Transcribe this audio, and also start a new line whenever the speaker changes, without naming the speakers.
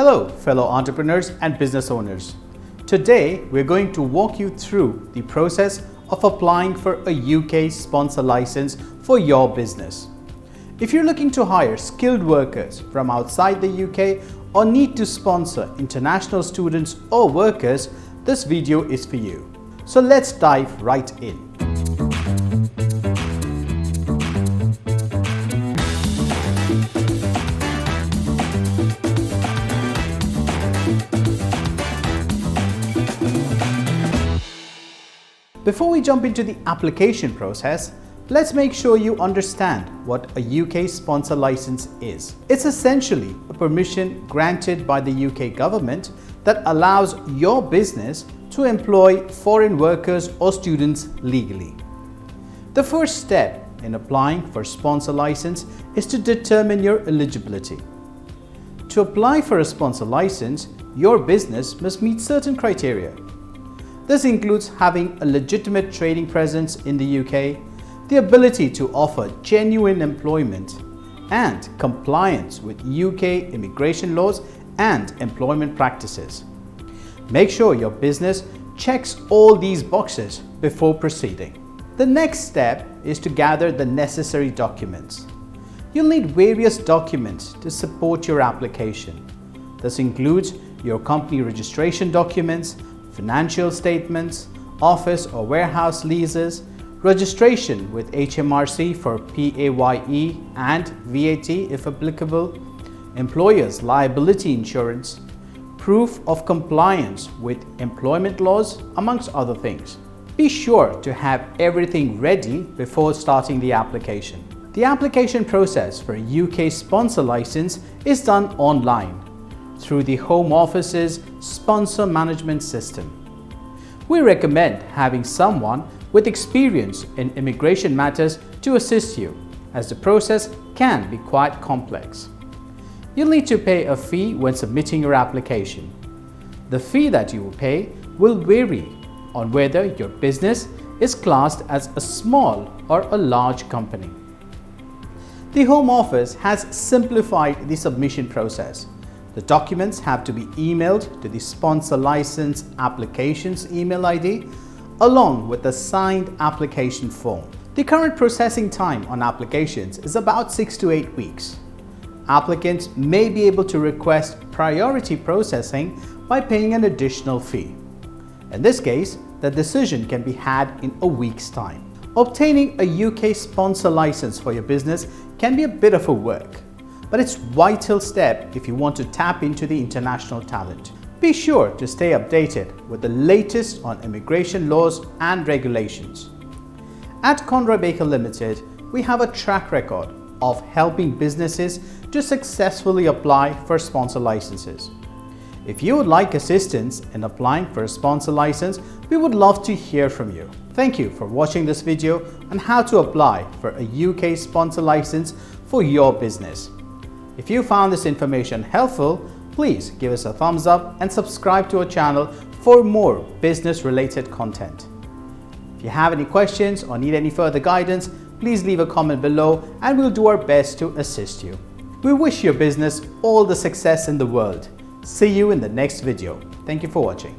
Hello, fellow entrepreneurs and business owners. Today, we're going to walk you through the process of applying for a UK sponsor license for your business. If you're looking to hire skilled workers from outside the UK or need to sponsor international students or workers, this video is for you. So let's dive right in. Before we jump into the application process, let's make sure you understand what a UK sponsor license is. It's essentially a permission granted by the UK government that allows your business to employ foreign workers or students legally. The first step in applying for a sponsor license is to determine your eligibility. To apply for a sponsor license, your business must meet certain criteria. This includes having a legitimate trading presence in the UK, the ability to offer genuine employment, and compliance with UK immigration laws and employment practices. Make sure your business checks all these boxes before proceeding. The next step is to gather the necessary documents. You'll need various documents to support your application. This includes your company registration documents, financial statements, office or warehouse leases, registration with HMRC for PAYE and VAT if applicable, employer's liability insurance, proof of compliance with employment laws, amongst other things. Be sure to have everything ready before starting the application. The application process for a UK sponsor license is done online through the Home Office's sponsor management system. We recommend having someone with experience in immigration matters to assist you, as the process can be quite complex. You'll need to pay a fee when submitting your application. The fee that you will pay will vary on whether your business is classed as a small or a large company. The Home Office has simplified the submission process. The documents have to be emailed to the sponsor license application's email ID along with the signed application form. The current processing time on applications is about 6 to 8 weeks. Applicants may be able to request priority processing by paying an additional fee. In this case, the decision can be had in a week's time. Obtaining a UK sponsor license for your business can be a bit of a work, but it's a vital step if you want to tap into the international talent. Be sure to stay updated with the latest on immigration laws and regulations. At Conroy Baker Limited, we have a track record of helping businesses to successfully apply for sponsor licenses. If you would like assistance in applying for a sponsor license, we would love to hear from you. Thank you for watching this video on how to apply for a UK sponsor license for your business. If you found this information helpful, please give us a thumbs up and subscribe to our channel for more business-related content. If you have any questions or need any further guidance, please leave a comment below and we'll do our best to assist you. We wish your business all the success in the world. See you in the next video. Thank you for watching.